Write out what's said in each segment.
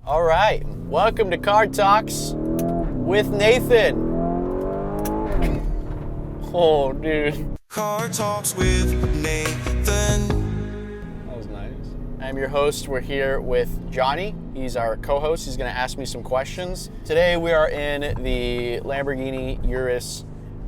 All right, welcome to Car Talks with Nathan. Oh, dude. Car Talks with Nathan. That was nice. I'm your host. We're here with Johnny. He's our co-host. He's going to ask me some questions. Today we are in the Lamborghini Urus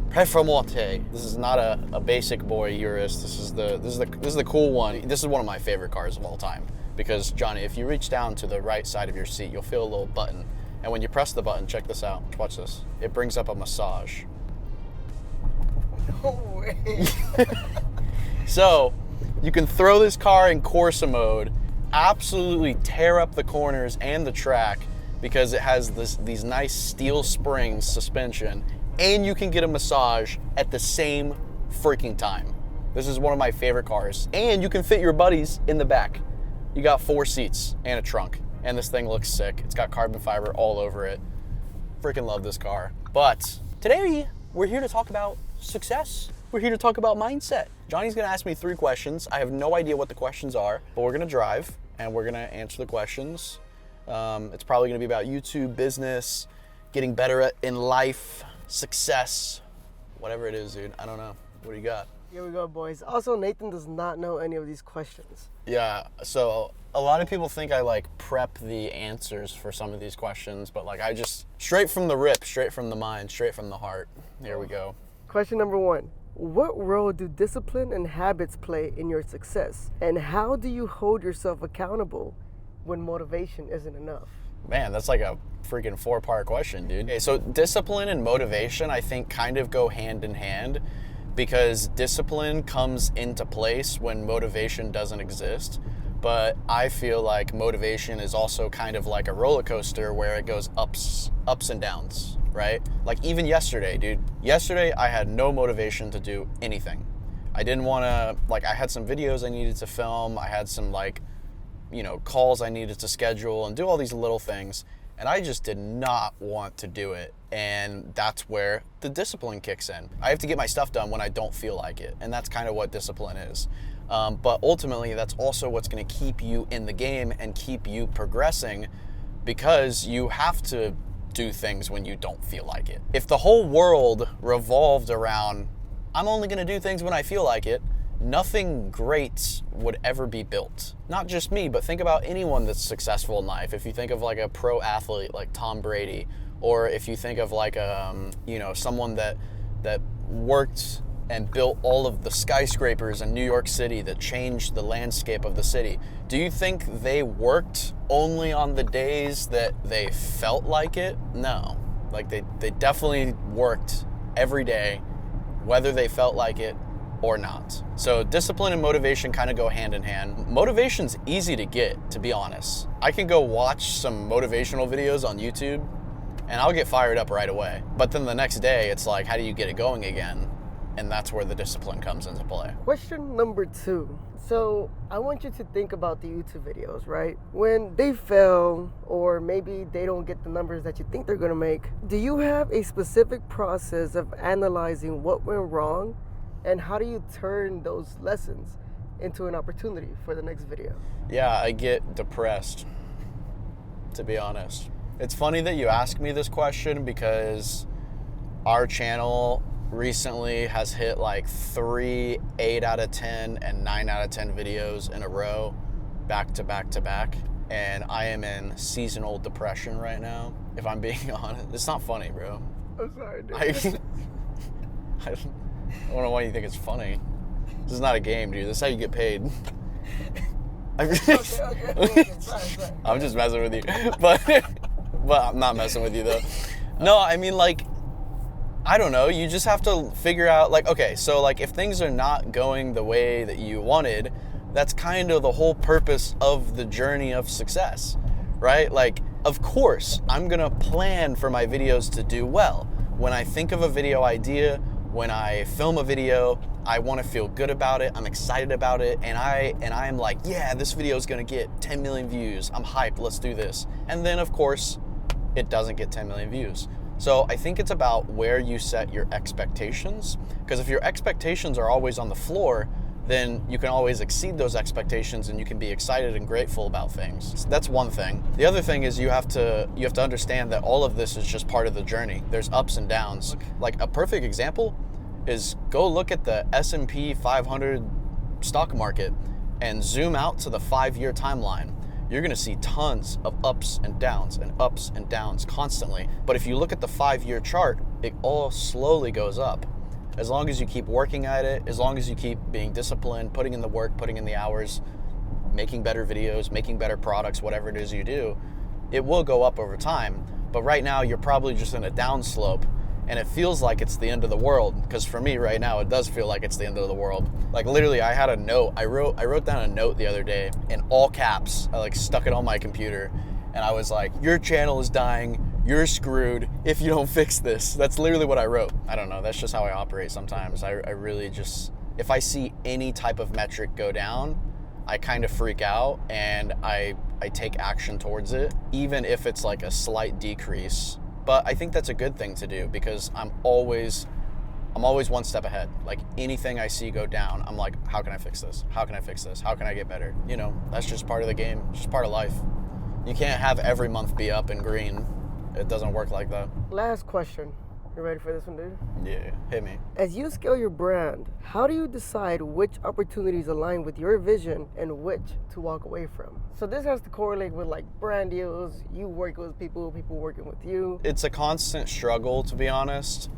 Performante. This is not a basic boy Urus. This is the cool one. This is one of my favorite cars of all time. Because, Johnny, if you reach down to the right side of your seat, you'll feel a little button. And when you press the button, check this out. Watch this. It brings up a massage. No way. So, you can throw this car in Corsa mode, absolutely tear up the corners and the track because it has these nice steel springs suspension, and you can get a massage at the same freaking time. This is one of my favorite cars. And you can fit your buddies in the back. You got 4 seats and a trunk, and this thing looks sick. It's got carbon fiber all over it. Freaking love this car. But today, we're here to talk about success. We're here to talk about mindset. Johnny's gonna ask me 3 questions. I have no idea what the questions are, but we're gonna drive, and we're gonna answer the questions. It's probably gonna be about YouTube, business, getting better in life, success, whatever it is, dude. I don't know. What do you got? Here we go, boys. Also, Nathan does not know any of these questions. Yeah, so a lot of people think I prep the answers for some of these questions, but I just, straight from the rip, straight from the mind, straight from the heart. Here we go. Question number 1. What role do discipline and habits play in your success? And how do you hold yourself accountable when motivation isn't enough? Man, that's like a freaking 4-part question, dude. Okay, so discipline and motivation, I think, kind of go hand in hand. Because discipline comes into place when motivation doesn't exist. But I feel like motivation is also kind of like a roller coaster where it goes ups and downs, right? Like even yesterday, dude. Yesterday, I had no motivation to do anything. I didn't want to, I had some videos I needed to film. I had some, calls I needed to schedule and do all these little things. And I just did not want to do it. And that's where the discipline kicks in. I have to get my stuff done when I don't feel like it. And that's kind of what discipline is. But ultimately, that's also what's going to keep you in the game and keep you progressing, because you have to do things when you don't feel like it. If the whole world revolved around, I'm only going to do things when I feel like it, nothing great would ever be built. Not just me, but think about anyone that's successful in life. If you think of a pro athlete like Tom Brady, or if you think of someone that worked and built all of the skyscrapers in New York City that changed the landscape of the city. Do you think they worked only on the days that they felt like it? No. They definitely worked every day, whether they felt like it or not. So discipline and motivation kind of go hand in hand. Motivation's easy to get, to be honest. I can go watch some motivational videos on YouTube and I'll get fired up right away. But then the next day, it's how do you get it going again? And that's where the discipline comes into play. Question number 2. So I want you to think about the YouTube videos, right? When they fail, or maybe they don't get the numbers that you think they're gonna make, do you have a specific process of analyzing what went wrong? And how do you turn those lessons into an opportunity for the next video? Yeah, I get depressed, to be honest. It's funny that you ask me this question because our channel recently has hit 3 8 out of 10 and 9 out of 10 videos in a row, back to back to back. And I am in seasonal depression right now, if I'm being honest. It's not funny, bro. I'm sorry, dude. I don't know why you think it's funny. This is not a game, dude. This is how you get paid. Okay. Sorry. I'm just messing with you. But I'm not messing with you, though. No, I mean, I don't know. You just have to figure out, okay, so, if things are not going the way that you wanted, that's kind of the whole purpose of the journey of success, right? Of course, I'm going to plan for my videos to do well. When I think of a video idea, when I film a video, I want to feel good about it. I'm excited about it. And I'm yeah, this video is going to get 10 million views. I'm hyped. Let's do this. And then, of course, it doesn't get 10 million views. So I think it's about where you set your expectations. Because if your expectations are always on the floor, then you can always exceed those expectations and you can be excited and grateful about things. So that's one thing. The other thing is you have to understand that all of this is just part of the journey. There's ups and downs. Like a perfect example is go look at the S&P 500 stock market and zoom out to the 5-year timeline. You're gonna see tons of ups and downs constantly. But if you look at the 5-year chart, it all slowly goes up. As long as you keep working at it, as long as you keep being disciplined, putting in the work, putting in the hours, making better videos, making better products, whatever it is you do, it will go up over time. But right now you're probably just in a down slope and it feels like it's the end of the world. Because for me right now, it does feel like it's the end of the world. Like literally I had a note, I wrote down a note the other day in all caps. I like stuck it on my computer and I was like, your channel is dying. You're screwed if you don't fix this. That's literally what I wrote. I don't know. That's just how I operate sometimes. I really just, if I see any type of metric go down, I kind of freak out and I take action towards it, even if it's like a slight decrease. But I think that's a good thing to do because I'm always one step ahead. Like anything I see go down, I'm like, how can I fix this? How can I fix this? How can I get better? You know, that's just part of the game, just part of life. You can't have every month be up and green. It doesn't work like that. Last question. You ready for this one, dude? Yeah, hit me. As you scale your brand, how do you decide which opportunities align with your vision and which to walk away from? So this has to correlate with like brand deals, you working with people working with you. It's a constant struggle, to be honest.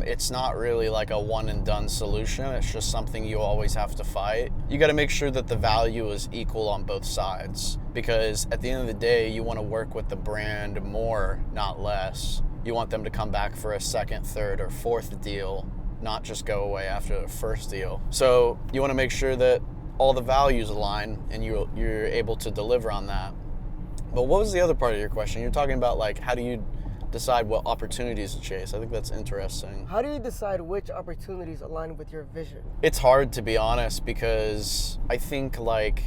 It's not really like a one and done solution. It's just something you always have to fight. You got to make sure that the value is equal on both sides, because at the end of the day, you want to work with the brand more, not less. You want them to come back for a second, third, or fourth deal, not just go away after the first deal. So you want to make sure that all the values align and you're able to deliver on that. But what was the other part of your question? You're talking about like, how do you decide what opportunities to chase? I think that's interesting. How do you decide which opportunities align with your vision? It's hard, to be honest, because I think like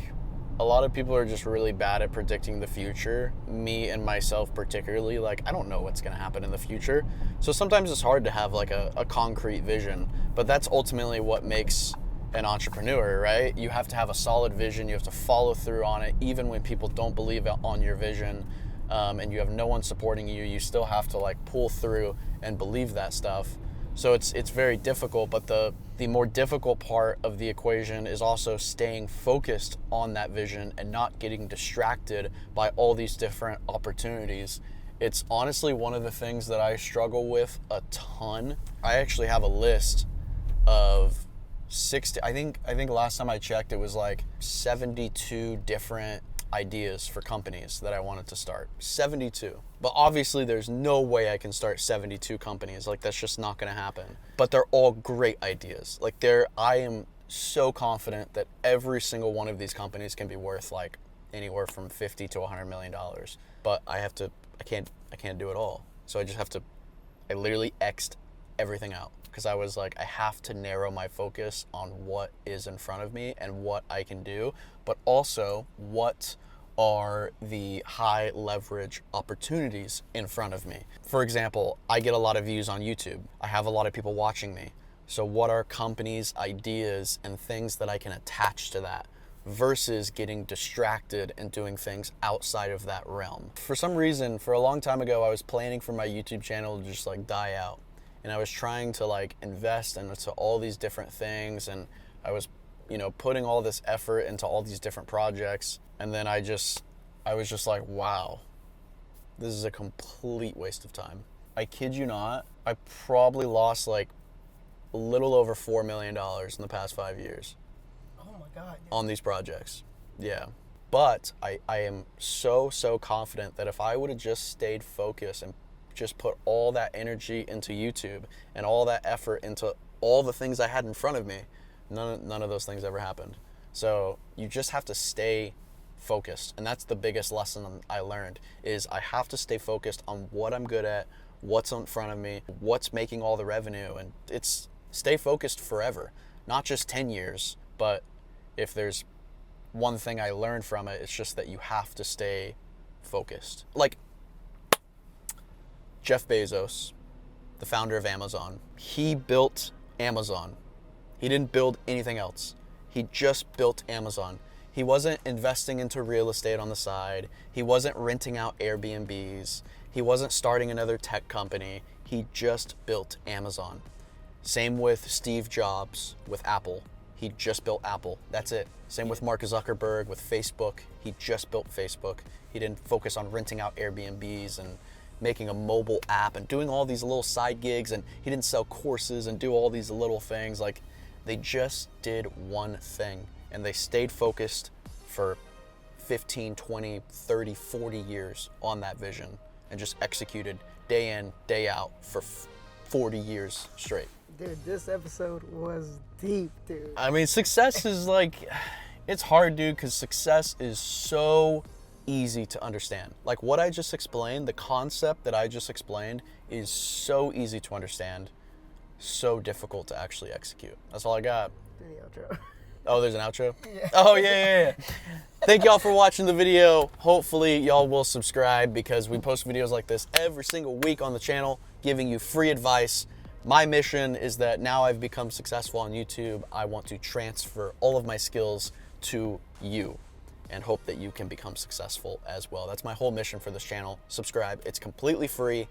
a lot of people are just really bad at predicting the future. Me and myself particularly, like I don't know what's gonna happen in the future. So sometimes it's hard to have like a concrete vision, but that's ultimately what makes an entrepreneur, right? You have to have a solid vision. You have to follow through on it, even when people don't believe on your vision. And you have no one supporting you, you still have to like pull through and believe that stuff. So it's very difficult, but the more difficult part of the equation is also staying focused on that vision and not getting distracted by all these different opportunities. It's honestly one of the things that I struggle with a ton. I actually have a list of 60, I think last time I checked it was like 72 different ideas for companies that I wanted to start. 72. But obviously there's no way I can start 72 companies. Like that's just not gonna happen. But they're all great ideas. Like I am so confident that every single one of these companies can be worth like anywhere from 50 to $100 million. But I can't do it all. So I literally X'd everything out. Because I was like, I have to narrow my focus on what is in front of me and what I can do, but also what are the high leverage opportunities in front of me. For example, I get a lot of views on YouTube. I have a lot of people watching me. So what are companies' ideas and things that I can attach to that versus getting distracted and doing things outside of that realm? For some reason, for a long time ago, I was planning for my YouTube channel to just like die out. And I was trying to like invest into all these different things, and I was, putting all this effort into all these different projects. And then I was just like, wow, this is a complete waste of time. I kid you not, I probably lost like a little over $4 million in the past 5 years. Oh my God. On these projects. Yeah. But I am so confident that if I would have just stayed focused and just put all that energy into YouTube and all that effort into all the things I had in front of me, none of those things ever happened. So you just have to stay focused. And that's the biggest lesson I learned is I have to stay focused on what I'm good at, what's in front of me, what's making all the revenue. And it's stay focused forever, not just 10 years. But if there's one thing I learned from it, it's just that you have to stay focused. Like, Jeff Bezos, the founder of Amazon, he built Amazon. He didn't build anything else. He just built Amazon. He wasn't investing into real estate on the side. He wasn't renting out Airbnbs. He wasn't starting another tech company. He just built Amazon. Same with Steve Jobs with Apple. He just built Apple. That's it. Same with Mark Zuckerberg with Facebook. He just built Facebook. He didn't focus on renting out Airbnbs and making a mobile app and doing all these little side gigs, and he didn't sell courses and do all these little things. Like, they just did one thing, and they stayed focused for 15, 20, 30, 40 years on that vision and just executed day in, day out for 40 years straight. Dude, this episode was deep, dude. I mean, success is like, it's hard, dude, because success is so easy to understand. Like what I just explained, the concept that I just explained is so easy to understand, so difficult to actually execute. That's all I got. The outro. Oh, there's an outro? Yeah. Oh, yeah. Thank y'all for watching the video. Hopefully y'all will subscribe because we post videos like this every single week on the channel, giving you free advice. My mission is that now I've become successful on YouTube, I want to transfer all of my skills to you and hope that you can become successful as well. That's my whole mission for this channel. Subscribe, it's completely free,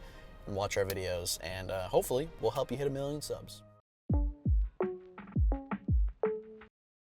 and watch our videos, and hopefully we'll help you hit 1 million subs.